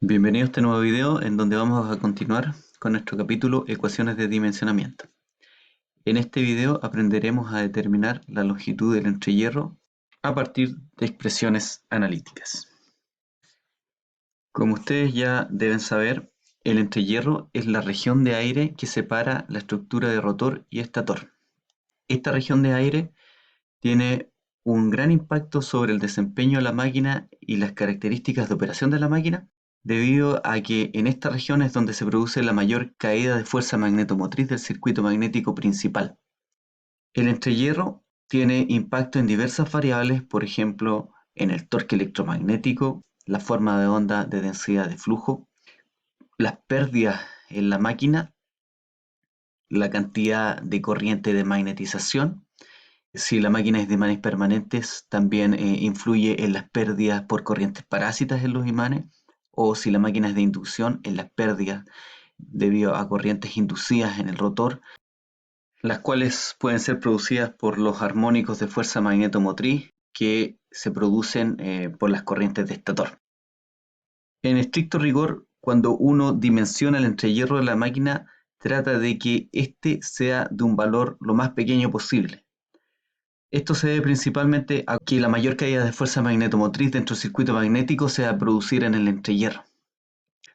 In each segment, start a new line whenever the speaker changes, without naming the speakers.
Bienvenido a este nuevo video en donde vamos a continuar con nuestro capítulo Ecuaciones de dimensionamiento. En este video aprenderemos a determinar la longitud del entrehierro a partir de expresiones analíticas. Como ustedes ya deben saber, el entrehierro es la región de aire que separa la estructura de rotor y estator. Esta región de aire tiene un gran impacto sobre el desempeño de la máquina y las características de operación de la máquina, debido a que en esta región es donde se produce la mayor caída de fuerza magnetomotriz del circuito magnético principal. El entrehierro tiene impacto en diversas variables, por ejemplo, en el torque electromagnético, la forma de onda de densidad de flujo, las pérdidas en la máquina, la cantidad de corriente de magnetización. Si la máquina es de imanes permanentes, también influye en las pérdidas por corrientes parásitas en los imanes, o si la máquina es de inducción, en las pérdidas debido a corrientes inducidas en el rotor, las cuales pueden ser producidas por los armónicos de fuerza magnetomotriz que se producen por las corrientes de estator. En estricto rigor, cuando uno dimensiona el entrehierro de la máquina, trata de que éste sea de un valor lo más pequeño posible. Esto se debe principalmente a que la mayor caída de fuerza magnetomotriz dentro del circuito magnético se va a producir en el entrehierro.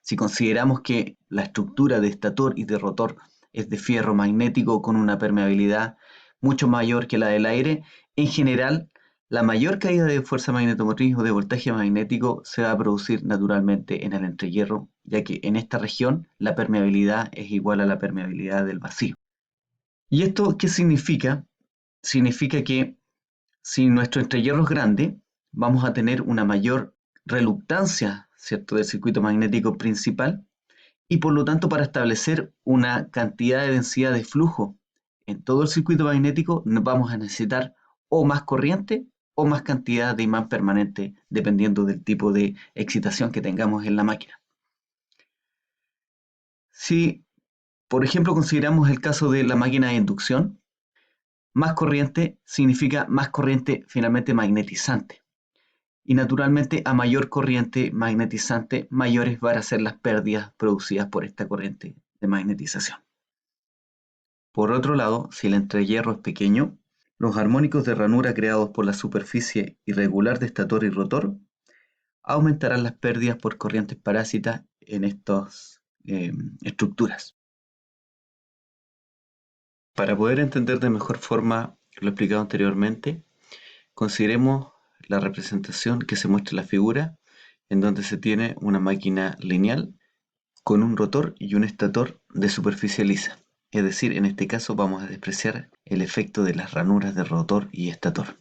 Si consideramos que la estructura de estator y de rotor es de fierro magnético con una permeabilidad mucho mayor que la del aire, en general, la mayor caída de fuerza magnetomotriz o de voltaje magnético se va a producir naturalmente en el entrehierro, ya que en esta región la permeabilidad es igual a la permeabilidad del vacío. ¿Y esto qué significa? Significa que si nuestro entrehierro es grande, vamos a tener una mayor reluctancia, ¿cierto?, del circuito magnético principal, y por lo tanto, para establecer una cantidad de densidad de flujo en todo el circuito magnético, vamos a necesitar o más corriente o más cantidad de imán permanente, dependiendo del tipo de excitación que tengamos en la máquina. Si, por ejemplo, consideramos el caso de la máquina de inducción, más corriente significa más corriente finalmente magnetizante. Y naturalmente, a mayor corriente magnetizante, mayores van a ser las pérdidas producidas por esta corriente de magnetización. Por otro lado, si el entrehierro es pequeño, los armónicos de ranura creados por la superficie irregular de estator y rotor aumentarán las pérdidas por corrientes parásitas en estas estructuras. Para poder entender de mejor forma lo explicado anteriormente, consideremos la representación que se muestra en la figura, en donde se tiene una máquina lineal con un rotor y un estator de superficie lisa. Es decir, en este caso vamos a despreciar el efecto de las ranuras de rotor y estator.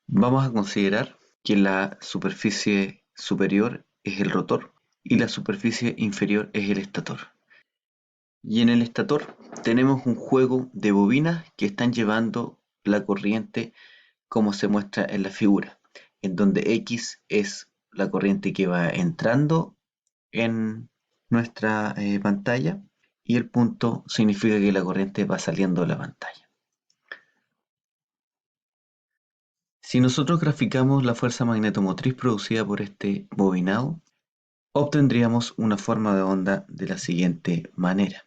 Vamos a considerar que la superficie superior es el rotor y la superficie inferior es el estator. Y en el estator tenemos un juego de bobinas que están llevando la corriente como se muestra en la figura, en donde X es la corriente que va entrando en nuestra pantalla y el punto significa que la corriente va saliendo de la pantalla. Si nosotros graficamos la fuerza magnetomotriz producida por este bobinado, obtendríamos una forma de onda de la siguiente manera.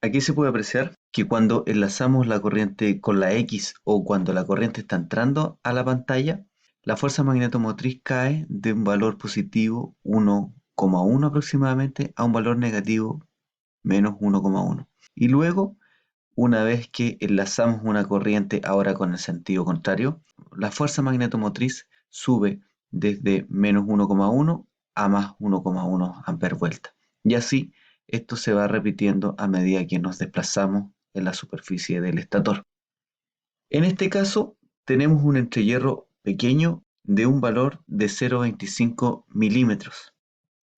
Aquí se puede apreciar que cuando enlazamos la corriente con la X o cuando la corriente está entrando a la pantalla, la fuerza magnetomotriz cae de un valor positivo 1,1 aproximadamente a un valor negativo menos 1,1. Y luego, una vez que enlazamos una corriente ahora con el sentido contrario, la fuerza magnetomotriz sube desde menos 1,1 a más 1,1 amper vuelta. Y así, esto se va repitiendo a medida que nos desplazamos en la superficie del estator. En este caso, tenemos un entrehierro pequeño de un valor de 0,25 milímetros.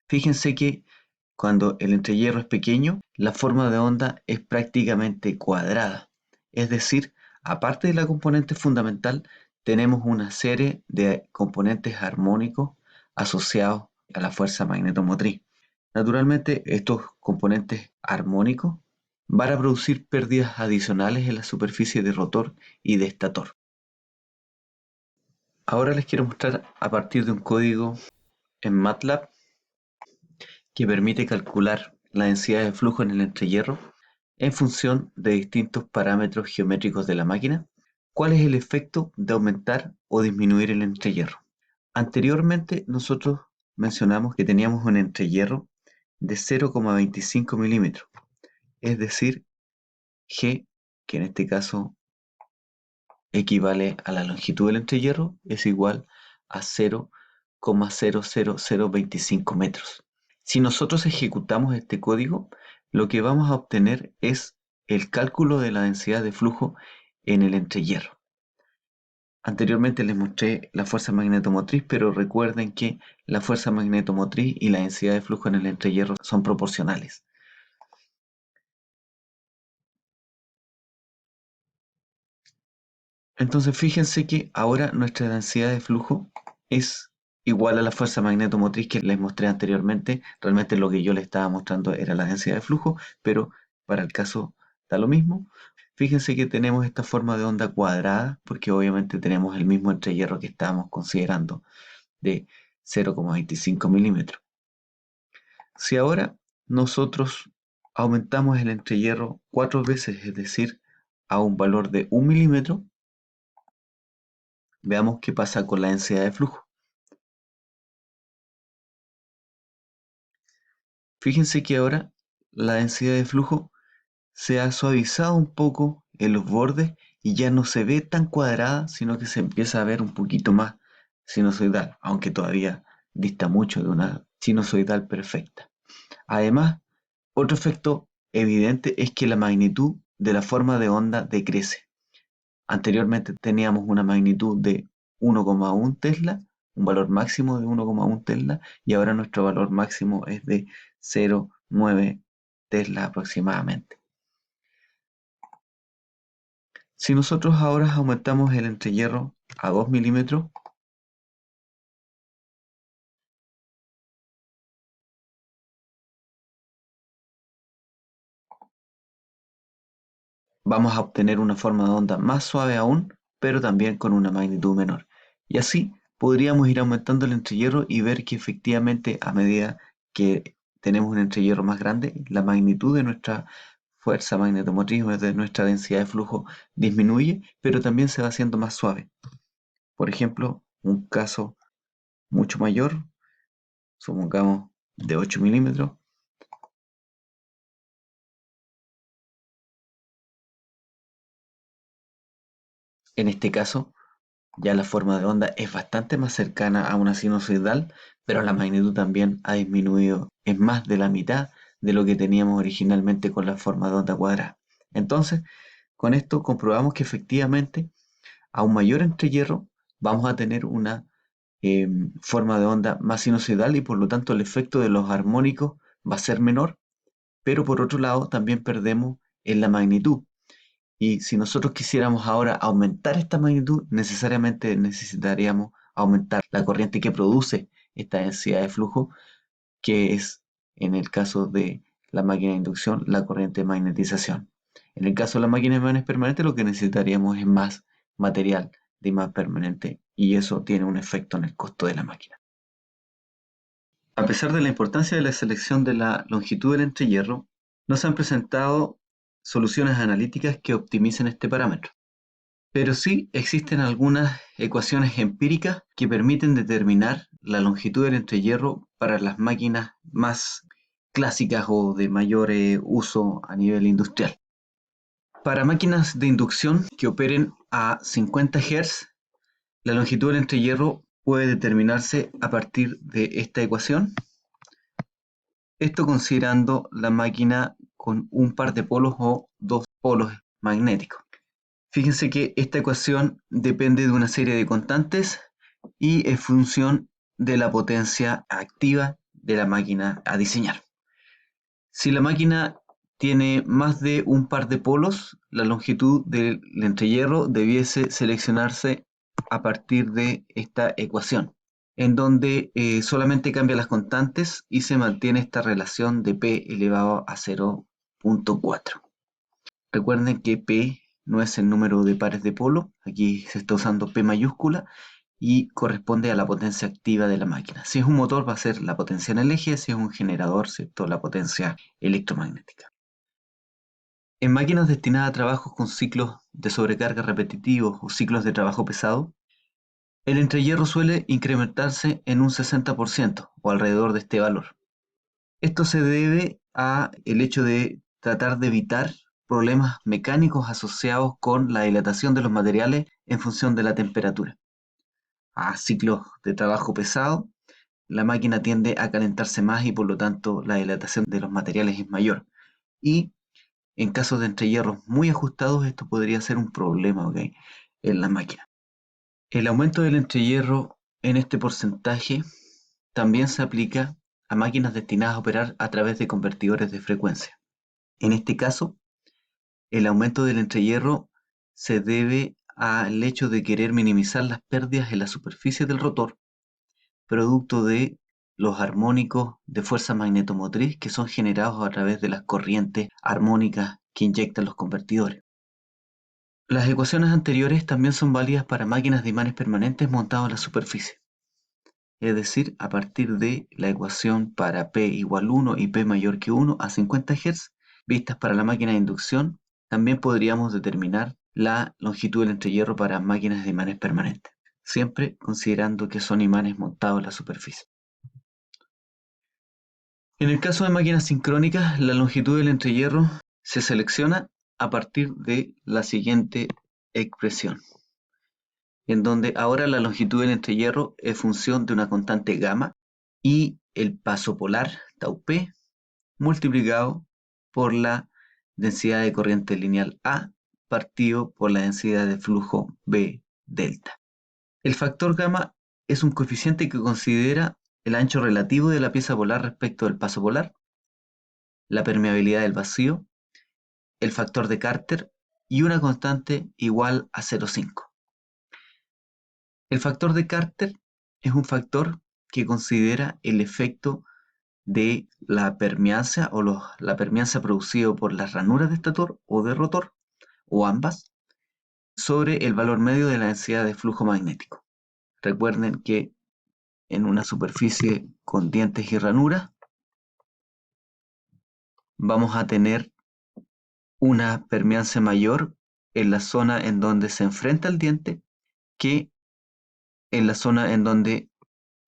Fíjense que cuando el entrehierro es pequeño, la forma de onda es prácticamente cuadrada. Es decir, aparte de la componente fundamental, tenemos una serie de componentes armónicos asociados a la fuerza magnetomotriz. Naturalmente, estos componentes armónicos van a producir pérdidas adicionales en la superficie de rotor y de estator. Ahora les quiero mostrar a partir de un código en MATLAB que permite calcular la densidad de flujo en el entrehierro en función de distintos parámetros geométricos de la máquina. ¿Cuál es el efecto de aumentar o disminuir el entrehierro? Anteriormente nosotros mencionamos que teníamos un entrehierro de 0,25 milímetros, es decir, G, que en este caso equivale a la longitud del entrehierro, es igual a 0,00025 metros. Si nosotros ejecutamos este código, lo que vamos a obtener es el cálculo de la densidad de flujo en el entrehierro. Anteriormente les mostré la fuerza magnetomotriz, pero recuerden que la fuerza magnetomotriz y la densidad de flujo en el entrehierro son proporcionales. Entonces fíjense que ahora nuestra densidad de flujo es igual a la fuerza magnetomotriz que les mostré anteriormente. Realmente lo que yo les estaba mostrando era la densidad de flujo, pero para el caso da lo mismo. Fíjense que tenemos esta forma de onda cuadrada, porque obviamente tenemos el mismo entrehierro que estábamos considerando, de 0,25 milímetros. Si ahora nosotros aumentamos el entrehierro 4 veces, es decir, a un valor de 1 milímetro, veamos qué pasa con la densidad de flujo. Fíjense que ahora la densidad de flujo se ha suavizado un poco en los bordes y ya no se ve tan cuadrada, sino que se empieza a ver un poquito más sinusoidal, aunque todavía dista mucho de una sinusoidal perfecta. Además, otro efecto evidente es que la magnitud de la forma de onda decrece. Anteriormente teníamos una magnitud de 1,1 Tesla, un valor máximo de 1,1 Tesla, y ahora nuestro valor máximo es de 0,9 Tesla aproximadamente. Si nosotros ahora aumentamos el entrehierro a 2 milímetros, vamos a obtener una forma de onda más suave aún, pero también con una magnitud menor. Y así podríamos ir aumentando el entrehierro y ver que efectivamente a medida que tenemos un entrehierro más grande, la magnitud de nuestra fuerza magnetomotriz o de nuestra densidad de flujo disminuye, pero también se va haciendo más suave. Por ejemplo, un caso mucho mayor, supongamos de 8 milímetros. En este caso, ya la forma de onda es bastante más cercana a una sinusoidal, pero la magnitud también ha disminuido en más de la mitad de lo que teníamos originalmente con la forma de onda cuadrada. Entonces, con esto comprobamos que efectivamente a un mayor entrehierro vamos a tener una forma de onda más sinusoidal y por lo tanto el efecto de los armónicos va a ser menor, pero por otro lado también perdemos en la magnitud. Y si nosotros quisiéramos ahora aumentar esta magnitud, necesariamente necesitaríamos aumentar la corriente que produce esta densidad de flujo, que es, en el caso de la máquina de inducción, la corriente de magnetización. En el caso de la máquina de imanes permanente, lo que necesitaríamos es más material de imán permanente y eso tiene un efecto en el costo de la máquina. A pesar de la importancia de la selección de la longitud del entrehierro, no se han presentado soluciones analíticas que optimicen este parámetro. Pero sí existen algunas ecuaciones empíricas que permiten determinar la longitud del entrehierro para las máquinas más clásicas o de mayor uso a nivel industrial. Para máquinas de inducción que operen a 50 Hz, la longitud del entrehierro puede determinarse a partir de esta ecuación. Esto considerando la máquina con un par de polos o dos polos magnéticos. Fíjense que esta ecuación depende de una serie de constantes y es función de la potencia activa de la máquina a diseñar. Si la máquina tiene más de un par de polos, la longitud del entrehierro debiese seleccionarse a partir de esta ecuación, en donde solamente cambia las constantes y se mantiene esta relación de p elevado a 0,4. Recuerden que p no es el número de pares de polo, aquí se está usando p mayúscula, y corresponde a la potencia activa de la máquina. Si es un motor va a ser la potencia en el eje, si es un generador, ¿cierto?, la potencia electromagnética. En máquinas destinadas a trabajos con ciclos de sobrecarga repetitivos o ciclos de trabajo pesado, el entrehierro suele incrementarse en un 60% o alrededor de este valor. Esto se debe a el hecho de tratar de evitar problemas mecánicos asociados con la dilatación de los materiales en función de la temperatura. A ciclos de trabajo pesado, la máquina tiende a calentarse más y por lo tanto la dilatación de los materiales es mayor. Y en casos de entrehierros muy ajustados, esto podría ser un problema, ¿ok?, en la máquina. El aumento del entrehierro en este porcentaje también se aplica a máquinas destinadas a operar a través de convertidores de frecuencia. En este caso, el aumento del entrehierro se debe al hecho de querer minimizar las pérdidas en la superficie del rotor, producto de los armónicos de fuerza magnetomotriz que son generados a través de las corrientes armónicas que inyectan los convertidores. Las ecuaciones anteriores también son válidas para máquinas de imanes permanentes montados en la superficie. Es decir, a partir de la ecuación para P igual 1 y P mayor que 1 a 50 Hz, vistas para la máquina de inducción, también podríamos determinar la longitud del entrehierro para máquinas de imanes permanentes, siempre considerando que son imanes montados en la superficie. En el caso de máquinas sincrónicas, la longitud del entrehierro se selecciona a partir de la siguiente expresión, en donde ahora la longitud del entrehierro es función de una constante gamma y el paso polar, tau p, multiplicado por la densidad de corriente lineal A partido por la densidad de flujo B delta. El factor gamma es un coeficiente que considera el ancho relativo de la pieza polar respecto del paso polar, la permeabilidad del vacío, el factor de Carter y una constante igual a 0,5. El factor de Carter es un factor que considera el efecto de la permeancia o la permeancia producida por las ranuras de estator o de rotor, o ambas, sobre el valor medio de la densidad de flujo magnético. Recuerden que en una superficie con dientes y ranuras vamos a tener una permeancia mayor en la zona en donde se enfrenta el diente que en la zona en donde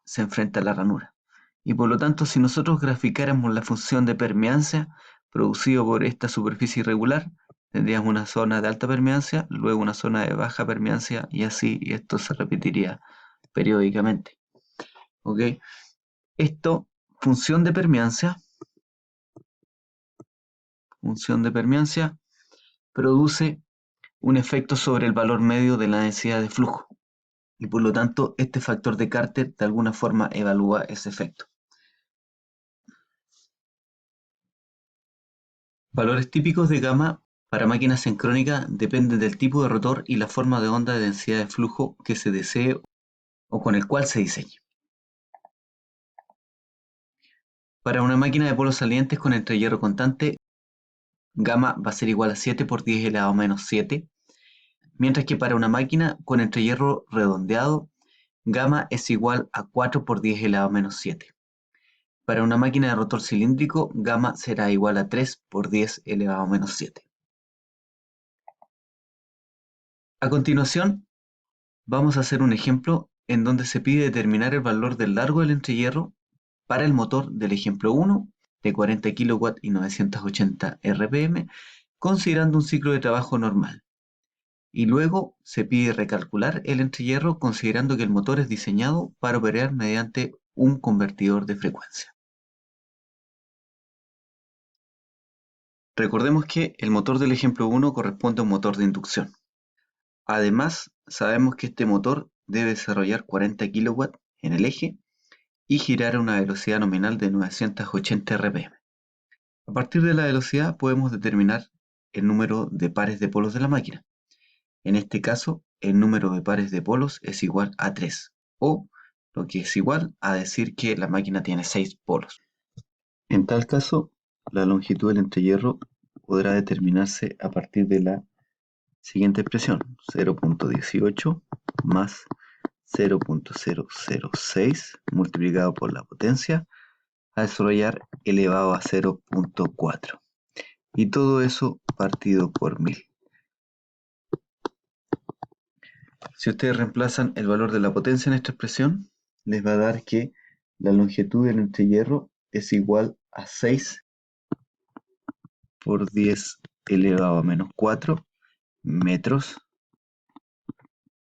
se enfrenta la ranura. Y por lo tanto, si nosotros graficáramos la función de permeancia producida por esta superficie irregular, tendríamos una zona de alta permeancia, luego una zona de baja permeancia y así, y esto se repetiría periódicamente. ¿Ok? Esto, función de permeancia, produce un efecto sobre el valor medio de la densidad de flujo. Y por lo tanto, este factor de Carter de alguna forma evalúa ese efecto. Valores típicos de gamma para máquinas sincrónicas dependen del tipo de rotor y la forma de onda de densidad de flujo que se desee o con el cual se diseñe. Para una máquina de polos salientes con entrehierro constante, gamma va a ser igual a 7 por 10 elevado a menos 7, mientras que para una máquina con entrehierro redondeado, gamma es igual a 4 por 10 elevado a menos 7. Para una máquina de rotor cilíndrico, gamma será igual a 3 por 10 elevado a menos 7. A continuación, vamos a hacer un ejemplo en donde se pide determinar el valor del largo del entrehierro para el motor del ejemplo 1 de 40 kW y 980 RPM, considerando un ciclo de trabajo normal. Y luego se pide recalcular el entrehierro considerando que el motor es diseñado para operar mediante un convertidor de frecuencia. Recordemos que el motor del ejemplo 1 corresponde a un motor de inducción. Además, sabemos que este motor debe desarrollar 40 kW en el eje y girar a una velocidad nominal de 980 RPM. A partir de la velocidad podemos determinar el número de pares de polos de la máquina. En este caso, el número de pares de polos es igual a 3, o lo que es igual a decir que la máquina tiene 6 polos. En tal caso, la longitud del entrehierro podrá determinarse a partir de la siguiente expresión: 0.18 más 0.006 multiplicado por la potencia a desarrollar elevado a 0.4. Y todo eso partido por 1000. Si ustedes reemplazan el valor de la potencia en esta expresión, les va a dar que la longitud del entrehierro es igual a 6 por 10 elevado a menos 4 metros,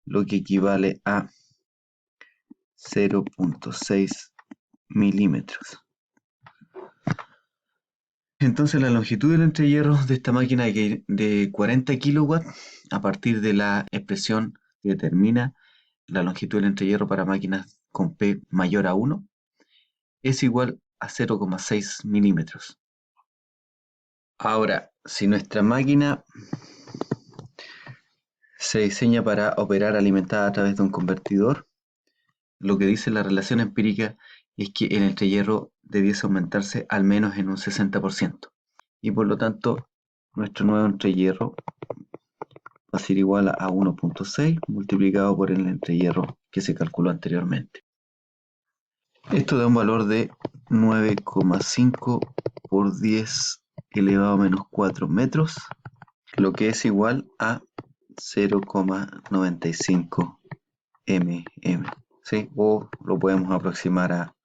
lo que equivale a 0.6 milímetros. Entonces la longitud del entrehierro de esta máquina de 40 kilowatts, a partir de la expresión que determina la longitud del entrehierro para máquinas con P mayor a 1, es igual a 0,6 milímetros. Ahora, si nuestra máquina se diseña para operar alimentada a través de un convertidor, lo que dice la relación empírica es que el entrehierro debiese aumentarse al menos en un 60%. Y por lo tanto, nuestro nuevo entrehierro va a ser igual a 1.6 multiplicado por el entrehierro que se calculó anteriormente. Esto da un valor de 9,5 por 10 elevado a menos 4 metros, lo que es igual a 0,95 mm, ¿sí? O lo podemos aproximar a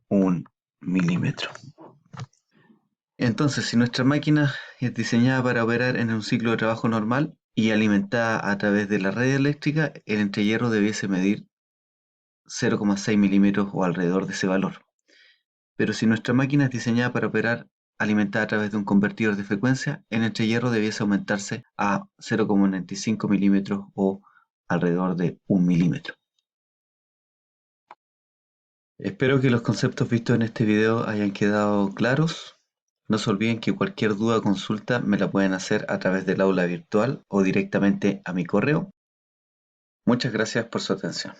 1 milímetro. Entonces, si nuestra máquina es diseñada para operar en un ciclo de trabajo normal y alimentada a través de la red eléctrica, el entrehierro debiese medir 0,6 milímetros o alrededor de ese valor. Pero si nuestra máquina es diseñada para operar alimentada a través de un convertidor de frecuencia, el entrehierro debiese aumentarse a 0,95 milímetros o alrededor de 1 milímetro. Espero que los conceptos vistos en este video hayan quedado claros. No se olviden que cualquier duda o consulta me la pueden hacer a través del aula virtual o directamente a mi correo. Muchas gracias por su atención.